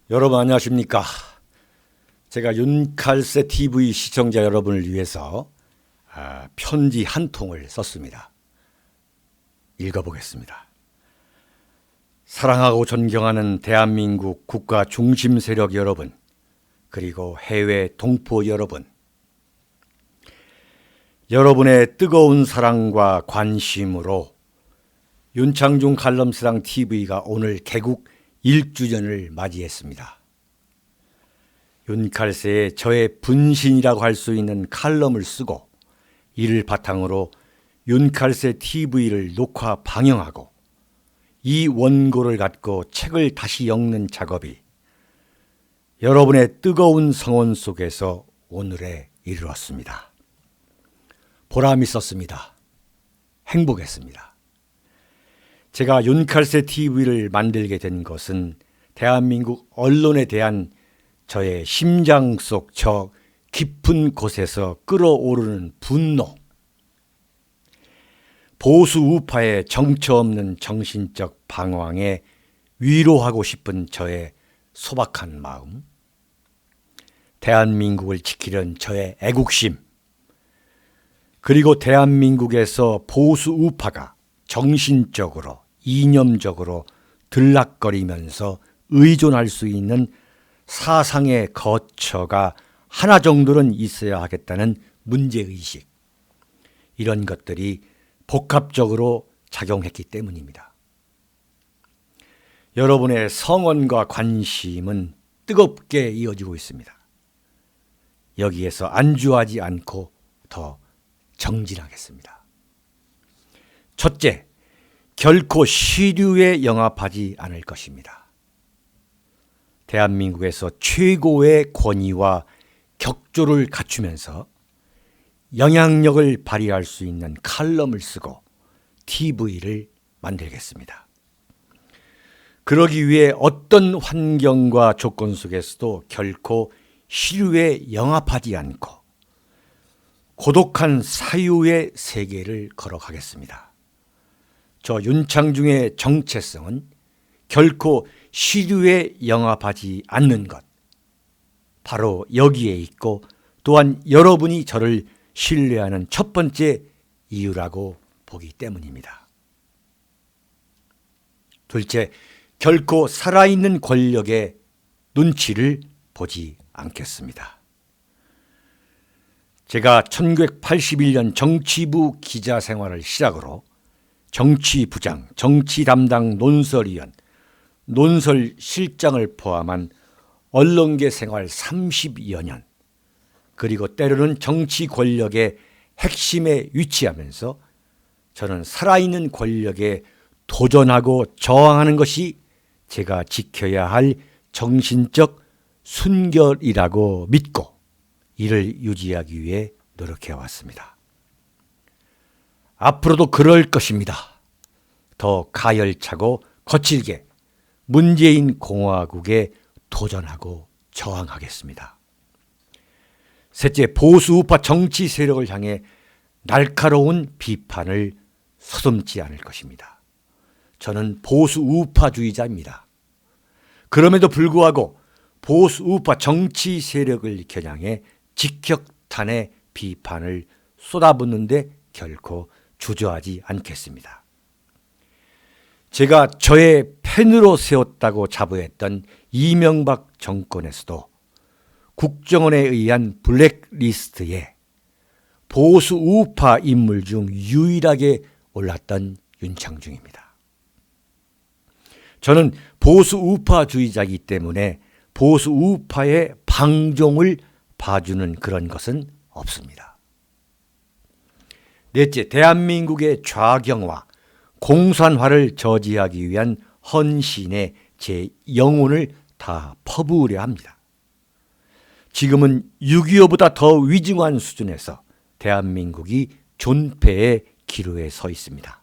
여러분 안녕하십니까? 제가 윤칼세 TV 시청자 여러분을 위해서 편지 한 통을 썼습니다. 읽어보겠습니다. 사랑하고 존경하는 대한민국 국가 중심 세력 여러분, 그리고 해외 동포 여러분, 여러분의 뜨거운 사랑과 관심으로 윤창중 칼럼스랑 TV가 오늘 개국 1주년을 맞이했습니다. 윤칼세의 저의 분신이라고 할 수 있는 칼럼을 쓰고 이를 바탕으로 윤칼세 TV를 녹화 방영하고 이 원고를 갖고 책을 다시 엮는 작업이 여러분의 뜨거운 성원 속에서 오늘에 이르렀습니다. 보람 있었습니다. 행복했습니다. 제가 윤칼세 TV를 만들게 된 것은 대한민국 언론에 대한 저의 심장 속 저 깊은 곳에서 끓어오르는 분노, 보수 우파의 정처 없는 정신적 방황에 위로하고 싶은 저의 소박한 마음, 대한민국을 지키려는 저의 애국심, 그리고 대한민국에서 보수 우파가 정신적으로 이념적으로 들락거리면서 의존할 수 있는 사상의 거처가 하나 정도는 있어야 하겠다는 문제의식, 이런 것들이 복합적으로 작용했기 때문입니다. 여러분의 성원과 관심은 뜨겁게 이어지고 있습니다. 여기에서 안주하지 않고 더 정진하겠습니다. 첫째, 결코 시류에 영합하지 않을 것입니다. 대한민국에서 최고의 권위와 격조를 갖추면서 영향력을 발휘할 수 있는 칼럼을 쓰고 TV를 만들겠습니다. 그러기 위해 어떤 환경과 조건 속에서도 결코 시류에 영합하지 않고 고독한 사유의 세계를 걸어가겠습니다. 저 윤창중의 정체성은 결코 시류에 영합하지 않는 것, 바로 여기에 있고 또한 여러분이 저를 신뢰하는 첫 번째 이유라고 보기 때문입니다. 둘째, 결코 살아있는 권력의 눈치를 보지 않겠습니다. 제가 1981년 정치부 기자 생활을 시작으로 정치부장, 정치담당 논설위원, 논설실장을 포함한 언론계 생활 30여 년, 그리고 때로는 정치 권력의 핵심에 위치하면서 저는 살아있는 권력에 도전하고 저항하는 것이 제가 지켜야 할 정신적 순결이라고 믿고 이를 유지하기 위해 노력해 왔습니다. 앞으로도 그럴 것입니다. 더 가열차고 거칠게 문재인 공화국에 도전하고 저항하겠습니다. 셋째, 보수 우파 정치 세력을 향해 날카로운 비판을 서슴지 않을 것입니다. 저는 보수 우파주의자입니다. 그럼에도 불구하고 보수 우파 정치 세력을 겨냥해 직격탄의 비판을 쏟아붓는데 결코 주저하지 않겠습니다. 제가 저의 펜으로 세웠다고 자부했던 이명박 정권에서도 국정원에 의한 블랙리스트에 보수 우파 인물 중 유일하게 올랐던 윤창중입니다. 저는 보수 우파주의자이기 때문에 보수 우파의 방종을 봐주는 그런 것은 없습니다. 넷째, 대한민국의 좌경화, 공산화를 저지하기 위한 헌신에 제 영혼을 다 퍼부으려 합니다. 지금은 6.25보다 더 위중한 수준에서 대한민국이 존폐의 기로에 서 있습니다.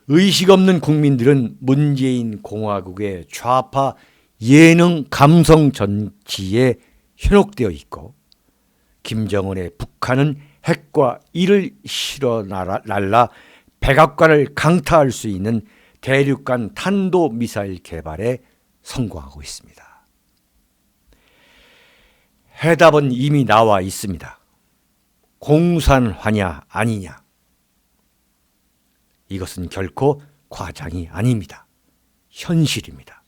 의식 없는 국민들은 문재인 공화국의 좌파 예능 감성 정치에 현혹되어 있고, 김정은의 북한은 핵과 이를 실어 날라 백악관을 강타할 수 있는 대륙간 탄도미사일 개발에 성공하고 있습니다. 해답은 이미 나와 있습니다. 공산화냐 아니냐. 이것은 결코 과장이 아닙니다. 현실입니다.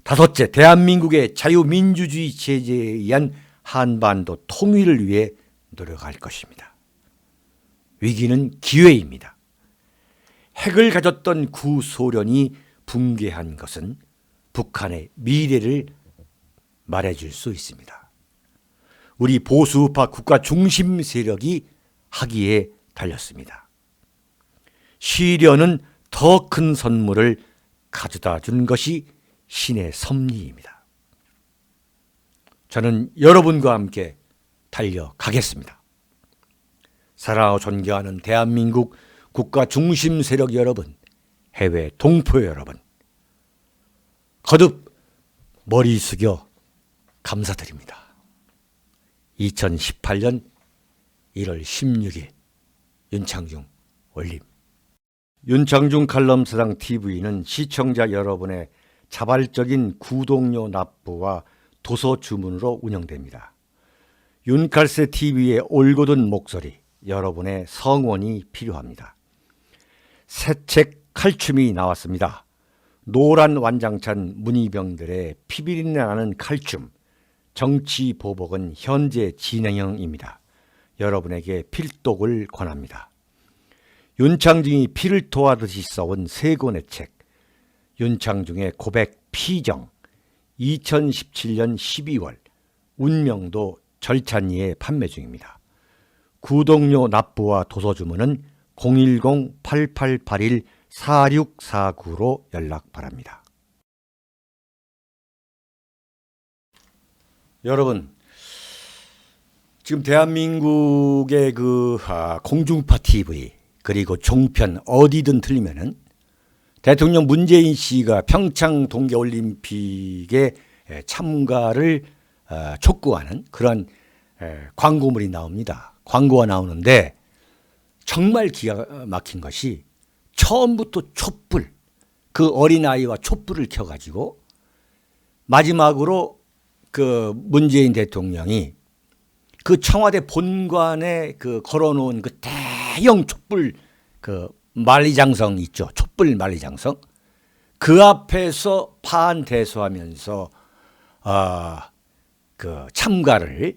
다섯째, 대한민국의 자유민주주의 체제에 의한 한반도 통일을 위해 노력할 것입니다. 위기는 기회입니다. 핵을 가졌던 구소련이 붕괴한 것은 북한의 미래를 말해줄 수 있습니다. 우리 보수우파 국가 중심 세력이 하기에 달렸습니다. 시련은 더 큰 선물을 가져다 준 것이 신의 섭리입니다. 저는 여러분과 함께 달려가겠습니다. 사랑하고 존경하는 대한민국 국가 중심 세력 여러분, 해외 동포 여러분, 거듭 머리 숙여 감사드립니다. 2018년 1월 16일 윤창중 올림. 윤창중 칼럼사상 TV는 시청자 여러분의 자발적인 구독료 납부와 도서 주문으로 운영됩니다. 윤칼세 TV의 올곧은 목소리, 여러분의 성원이 필요합니다. 새 책 칼춤이 나왔습니다. 노란 완장찬 문희병들의 피비린내 나는 칼춤, 정치 보복은 현재 진행형입니다. 여러분에게 필독을 권합니다. 윤창중이 피를 토하듯이 써온 세 권의 책, 윤창중의 고백 피정, 2017년 12월, 운명도 절찬리에 판매 중입니다. 구독료 납부와 도서 주문은 010-8881-4649로 연락 바랍니다. 여러분, 지금 대한민국의 공중파 TV 그리고 종편 어디든 틀리면은 대통령 문재인 씨가 평창 동계올림픽에 참가를 촉구하는 그런 광고물이 나옵니다. 광고가 나오는데 정말 기가 막힌 것이 처음부터 촛불, 그 어린아이와 촛불을 켜가지고 마지막으로 그 문재인 대통령이 그 청와대 본관에 그 걸어놓은 그 대형 촛불 그 만리장성 있죠. 촛불 만리장성. 그 앞에서 파한대소하면서 그 참가를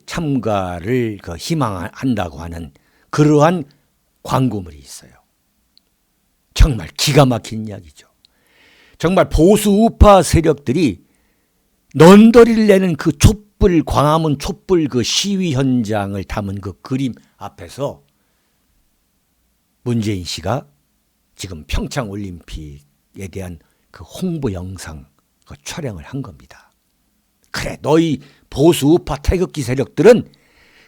그 희망한다고 하는 그러한 광고물이 있어요. 정말 기가 막힌 이야기죠. 정말 보수 우파 세력들이 넌더리를 내는 그 촛불, 광화문 촛불 그 시위 현장을 담은 그 그림 앞에서 문재인 씨가 지금 평창 올림픽에 대한 그 홍보 영상 그 촬영을 한 겁니다. 그래, 너희 보수 우파 태극기 세력들은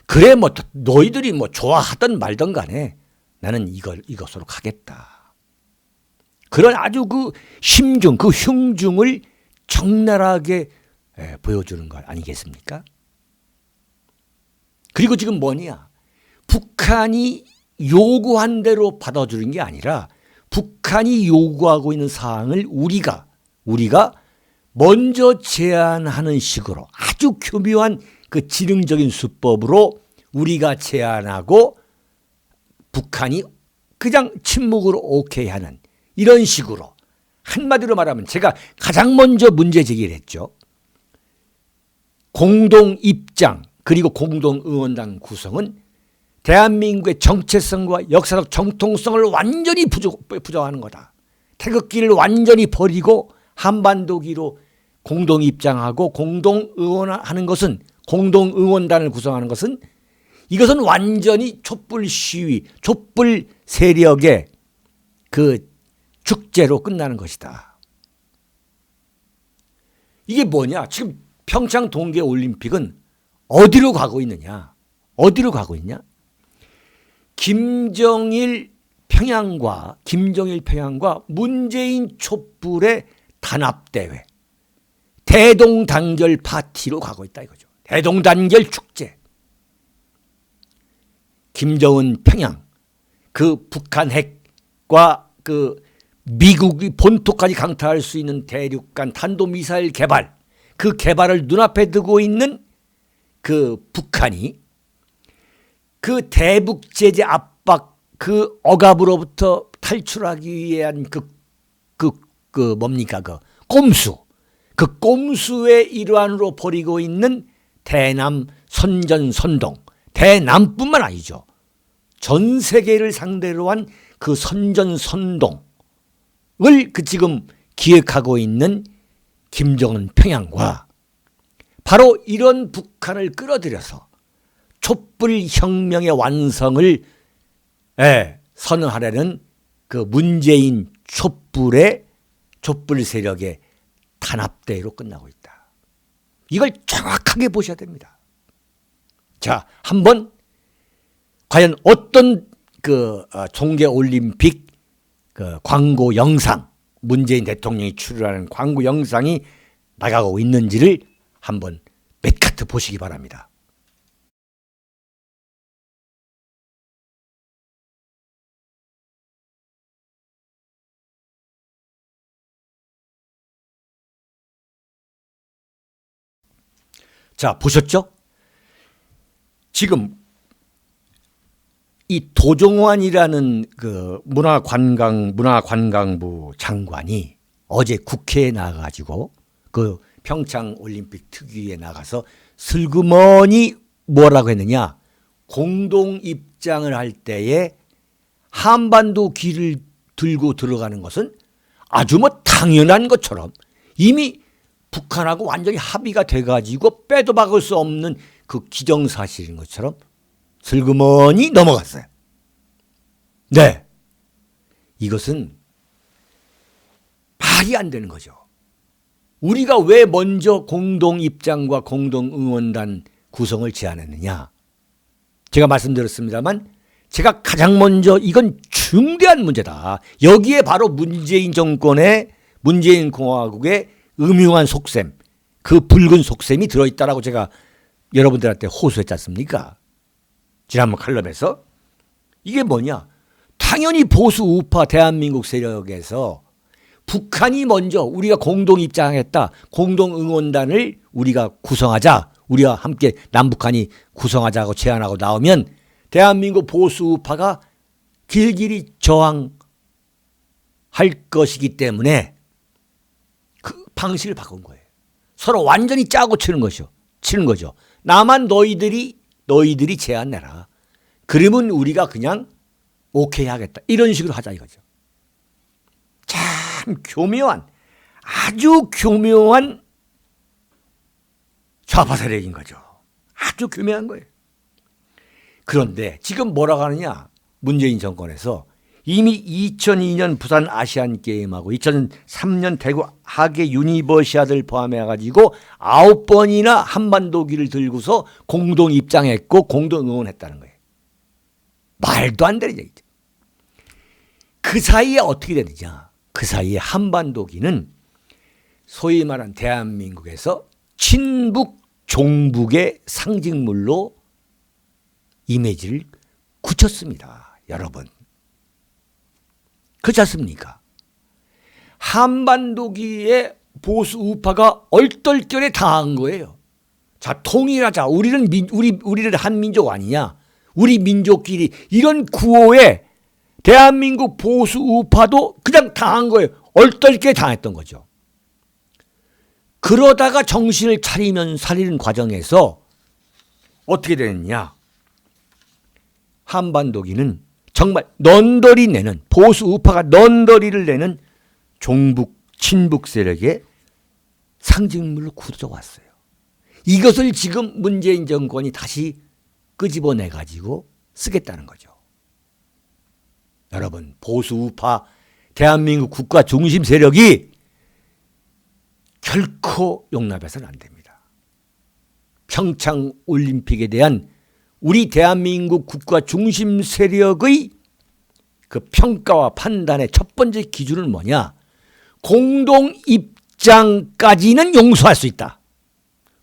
그래 뭐 너희들이 뭐 좋아하든 말든 간에 나는 이것으로 가겠다. 그런 아주 그 심중, 그 흉중을 적나라하게 보여주는 것 아니겠습니까? 그리고 지금 뭐냐? 북한이 요구한 대로 받아주는 게 아니라 북한이 요구하고 있는 사항을 우리가 먼저 제안하는 식으로 아주 교묘한 그 지능적인 수법으로 우리가 제안하고 북한이 그냥 침묵으로 오케이 하는 이런 식으로, 한마디로 말하면 제가 가장 먼저 문제 제기를 했죠. 공동 입장 그리고 공동 의원당 구성은 대한민국의 정체성과 역사적 정통성을 완전히 부정하는 거다. 태극기를 완전히 버리고 한반도기로 공동 입장하고 공동 의원하는 것은, 공동 의원단을 구성하는 것은, 이것은 완전히 촛불 시위, 촛불 세력의 그 축제로 끝나는 것이다. 이게 뭐냐? 지금 평창 동계올림픽은 어디로 가고 있느냐? 어디로 가고 있냐? 김정일 평양과 문재인 촛불의 단합대회, 대동단결 파티로 가고 있다 이거죠. 대동단결 축제. 김정은 평양, 그 북한 핵과 그 미국이 본토까지 강타할 수 있는 대륙간 탄도미사일 개발, 그 개발을 눈앞에 두고 있는 그 북한이 그 대북 제재 압박 그 억압으로부터 탈출하기 위한 뭡니까? 그 꼼수의 일환으로 벌이고 있는 대남 선전선동, 대남뿐만 아니죠. 전 세계를 상대로 한 그 선전선동을 지금 기획하고 있는 김정은 평양과 바로 이런 북한을 끌어들여서 촛불혁명의 완성을 선언하려는 그 문재인 촛불 세력의 단합대회로 끝나고 있다. 이걸 정확하게 보셔야 됩니다. 자, 한번 과연 어떤 그 동계올림픽 그 광고 영상, 문재인 대통령이 출연하는 광고 영상이 나가고 있는지를 한번 몇 카트 보시기 바랍니다. 자, 보셨죠? 지금 이 도종환이라는 그 문화관광부 장관이 어제 국회에 나가가지고 그 평창 올림픽 특위에 나가서 슬그머니 뭐라고 했느냐? 공동 입장을 할 때에 한반도 길을 들고 들어가는 것은 아주 뭐 당연한 것처럼 이미 북한하고 완전히 합의가 돼가지고 빼도 박을 수 없는 그 기정사실인 것처럼 슬그머니 넘어갔어요. 네. 이것은 말이 안 되는 거죠. 우리가 왜 먼저 공동 입장과 공동 응원단 구성을 제안했느냐. 제가 말씀드렸습니다만 제가 가장 먼저 이건 중대한 문제다. 여기에 바로 문재인 정권의 문재인 공화국의 음흉한 속셈, 그 붉은 속셈이 들어있다라고 제가 여러분들한테 호소했지 않습니까? 지난번 칼럼에서. 이게 뭐냐? 당연히 보수 우파 대한민국 세력에서 북한이 먼저 우리가 공동 입장했다. 공동 응원단을 우리가 구성하자. 우리와 함께 남북한이 구성하자고 제안하고 나오면 대한민국 보수 우파가 길길이 저항할 것이기 때문에 그 방식을 바꾼 거예요. 서로 완전히 짜고 치는 거죠. 나만 너희들이 제안 내라. 그러면 우리가 그냥 오케이 하겠다. 이런 식으로 하자 이거죠. 참 교묘한, 아주 교묘한 좌파 세력인 거죠. 아주 교묘한 거예요. 그런데 지금 뭐라고 하느냐? 문재인 정권에서 이미 2002년 부산 아시안게임하고 2003년 대구 하계 유니버시아드를 포함해가지고 9번이나 한반도기를 들고서 공동 입장했고 공동 응원했다는 거예요. 말도 안 되는 얘기죠. 그 사이에 어떻게 되느냐. 그 사이에 한반도기는 소위 말한 대한민국에서 친북 종북의 상징물로 이미지를 굳혔습니다. 여러분. 그렇지 않습니까? 한반도기에 보수 우파가 얼떨결에 당한 거예요. 자, 통일하자. 우리는 한민족 아니냐. 우리 민족끼리 이런 구호에 대한민국 보수 우파도 그냥 당한 거예요. 얼떨결에 당했던 거죠. 그러다가 정신을 차리는 과정에서 어떻게 됐냐. 한반도기는 정말 넌더리 내는 보수 우파가 넌더리를 내는 종북 친북 세력의 상징물로 굳어왔어요. 이것을 지금 문재인 정권이 다시 끄집어내 가지고 쓰겠다는 거죠. 여러분, 보수 우파 대한민국 국가 중심 세력이 결코 용납해서는 안 됩니다. 평창 올림픽에 대한 우리 대한민국 국가 중심 세력의 그 평가와 판단의 첫 번째 기준은 뭐냐? 공동 입장까지는 용서할 수 있다.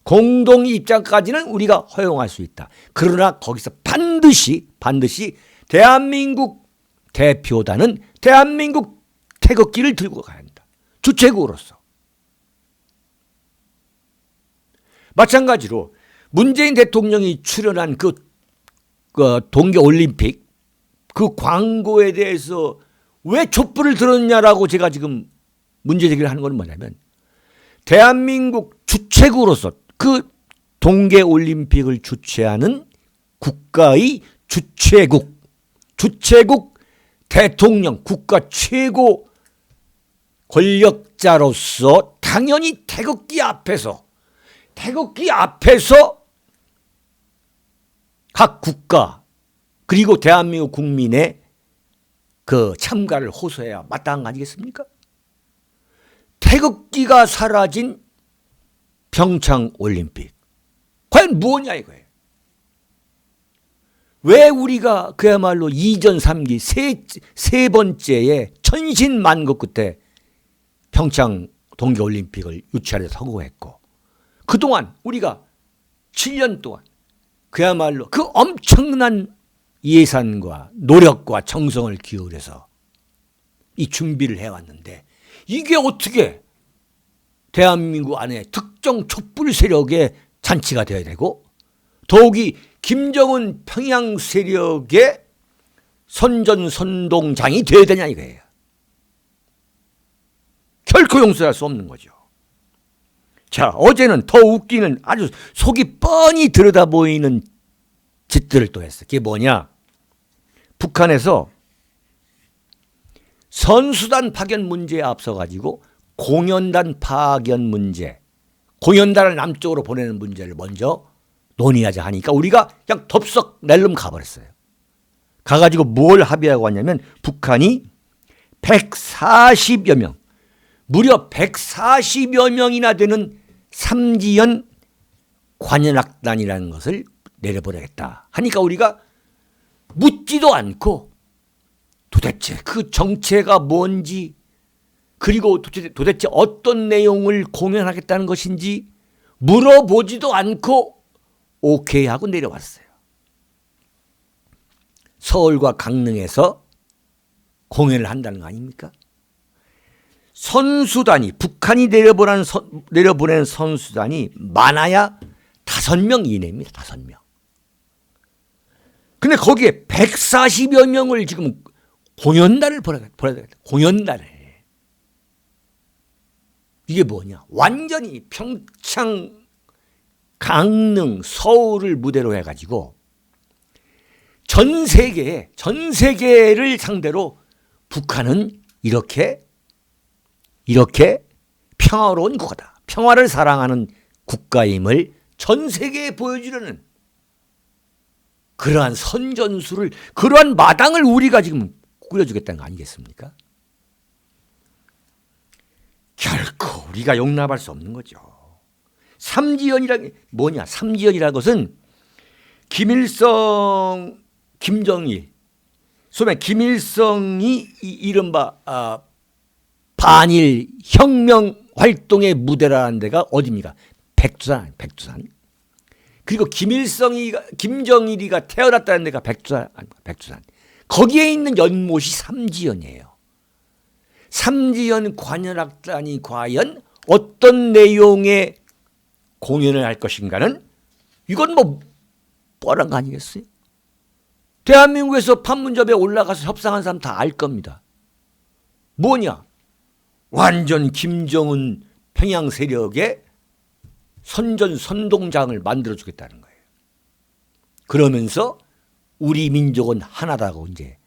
공동 입장까지는 우리가 허용할 수 있다. 그러나 거기서 반드시 대한민국 대표단은 대한민국 태극기를 들고 가야 한다. 주최국으로서. 마찬가지로 문재인 대통령이 출연한 그 동계올림픽 그 광고에 대해서 왜 촛불을 들었냐라고 제가 지금 문제 제기를 하는 건 뭐냐면, 대한민국 주최국으로서 그 동계올림픽을 주최하는 국가의 주최국 대통령, 국가 최고 권력자로서 당연히 태극기 앞에서 각 국가 그리고 대한민국 국민의 그 참가를 호소해야 마땅한 거 아니겠습니까? 태극기가 사라진 평창올림픽 과연 무엇이냐 이거예요. 왜 우리가 그야말로 2전 3기 세 번째의 천신만고 끝에 평창 동계올림픽을 유치하려 서구했고, 그동안 우리가 7년 동안 그야말로 그 엄청난 예산과 노력과 정성을 기울여서 이 준비를 해왔는데, 이게 어떻게 대한민국 안에 특정 촛불 세력의 잔치가 되어야 되고, 더욱이 김정은 평양 세력의 선전선동장이 되어야 되냐 이거예요. 결코 용서할 수 없는 거죠. 자, 어제는 더 웃기는 아주 속이 뻔히 들여다 보이는 짓들을 또 했어. 그게 뭐냐? 북한에서 선수단 파견 문제에 앞서가지고 공연단 파견 문제, 공연단을 남쪽으로 보내는 문제를 먼저 논의하자 하니까 우리가 그냥 덥석 낼름 가버렸어요. 가가지고 뭘 합의하고 왔냐면, 북한이 140여 명, 무려 140여 명이나 되는 삼지연 관현악단이라는 것을 내려보내겠다 하니까 우리가 묻지도 않고 도대체 그 정체가 뭔지, 그리고 도대체 어떤 내용을 공연하겠다는 것인지 물어보지도 않고 오케이 하고 내려왔어요. 서울과 강릉에서 공연을 한다는 거 아닙니까? 선수단이, 북한이 내려보내는 선수단이 많아야 5명 이내입니다. 5명. 근데 거기에 140여 명을 지금 공연단을 보내야겠다. 공연단을. 이게 뭐냐? 완전히 평창, 강릉, 서울을 무대로 해가지고 전 세계를 상대로 북한은 이렇게 평화로운 국가다, 평화를 사랑하는 국가임을 전 세계에 보여주려는 그러한 선전수를, 그러한 마당을 우리가 지금 꾸려주겠다는 거 아니겠습니까? 결코 우리가 용납할 수 없는 거죠. 삼지연이라는 게 뭐냐? 삼지연이라는 것은 김일성, 김정일, 소위 김일성이 이른바 반일 혁명 활동의 무대라는 데가 어디입니까? 백두산. 그리고 김정일이가 태어났다는 데가 백두산. 거기에 있는 연못이 삼지연이에요. 삼지연 관현악단이 과연 어떤 내용의 공연을 할 것인가는 이건 뭐 뻔한 거 아니겠어요? 대한민국에서 판문점에 올라가서 협상한 사람 다 알 겁니다. 뭐냐? 완전 김정은 평양 세력의 선동장을 만들어주겠다는 거예요. 그러면서 우리 민족은 하나다고 이제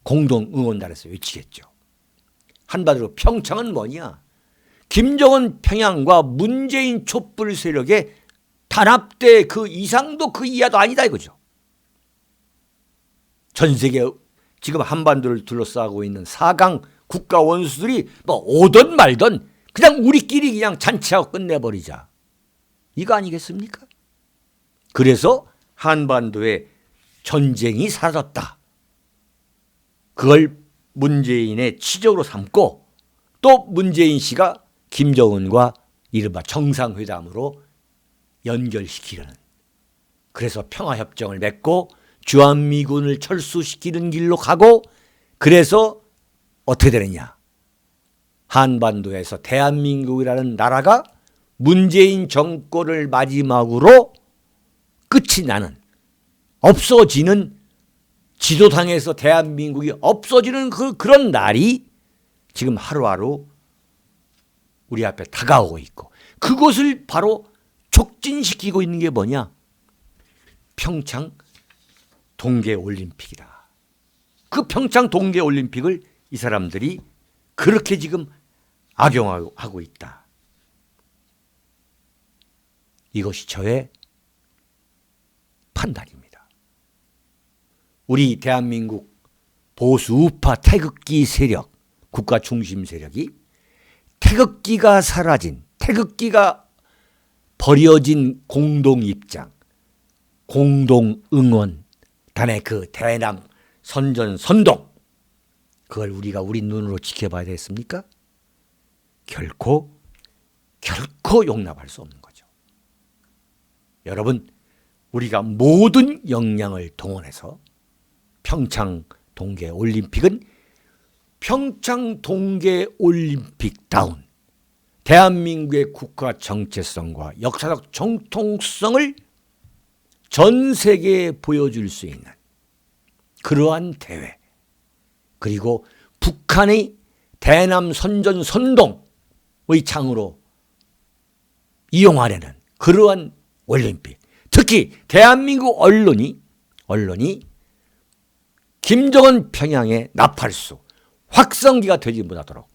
공동 응원단에서 외치겠죠. 한마디로 평창은 뭐냐? 김정은 평양과 문재인 촛불 세력의 단합대 그 이상도 그 이하도 아니다 이거죠. 전 세계 지금 한반도를 둘러싸고 있는 4강 국가 원수들이 뭐 오든 말든 그냥 우리끼리 그냥 잔치하고 끝내버리자, 이거 아니겠습니까? 그래서 한반도에 전쟁이 사라졌다, 그걸 문재인의 치적으로 삼고 또 문재인 씨가 김정은과 이른바 정상회담으로 연결시키려는, 그래서 평화협정을 맺고 주한미군을 철수시키는 길로 가고, 그래서 어떻게 되느냐? 한반도에서 대한민국이라는 나라가 문재인 정권을 마지막으로 끝이 나는, 없어지는, 지도상에서 대한민국이 없어지는 그런 날이 지금 하루하루 우리 앞에 다가오고 있고, 그것을 바로 촉진시키고 있는 게 뭐냐? 평창 동계올림픽이다. 그 평창 동계올림픽을 이 사람들이 그렇게 지금 악용하고 있다. 이것이 저의 판단입니다. 우리 대한민국 보수 우파 태극기 세력, 국가 중심 세력이 태극기가 사라진, 태극기가 버려진 공동 입장, 공동 응원, 단의 그 대남 선전 선동, 그걸 우리가 우리 눈으로 지켜봐야 되겠습니까? 결코 용납할 수 없는 거죠. 여러분, 우리가 모든 역량을 동원해서 평창 동계올림픽은 평창 동계올림픽다운 대한민국의 국가 정체성과 역사적 정통성을 전 세계에 보여줄 수 있는 그러한 대회, 그리고 북한의 대남 선전 선동의 창으로 이용하려는 그러한 올림픽, 특히 대한민국 언론이 김정은 평양의 나팔수, 확성기가 되지 못하도록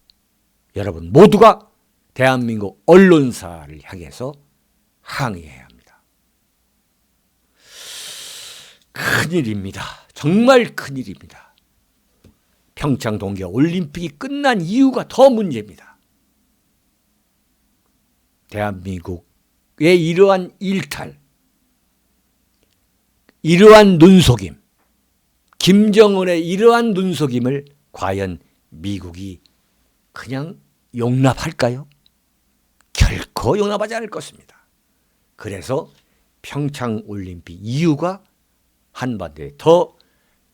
여러분 모두가 대한민국 언론사를 향해서 항의해야 합니다. 큰일입니다. 정말 큰일입니다. 평창 동계올림픽이 끝난 이유가 더 문제입니다. 대한민국의 이러한 일탈, 이러한 눈속임, 김정은의 이러한 눈속임을 과연 미국이 그냥 용납할까요? 결코 용납하지 않을 것입니다. 그래서 평창올림픽 이후가 한반도에 더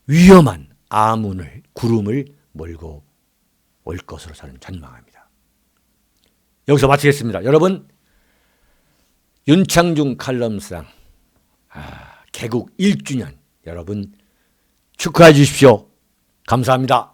위험한 아문을, 구름을 몰고 올 것으로 저는 전망합니다. 여기서 마치겠습니다. 여러분, 윤창중 칼럼상 개국 1주년 여러분 축하해 주십시오. 감사합니다.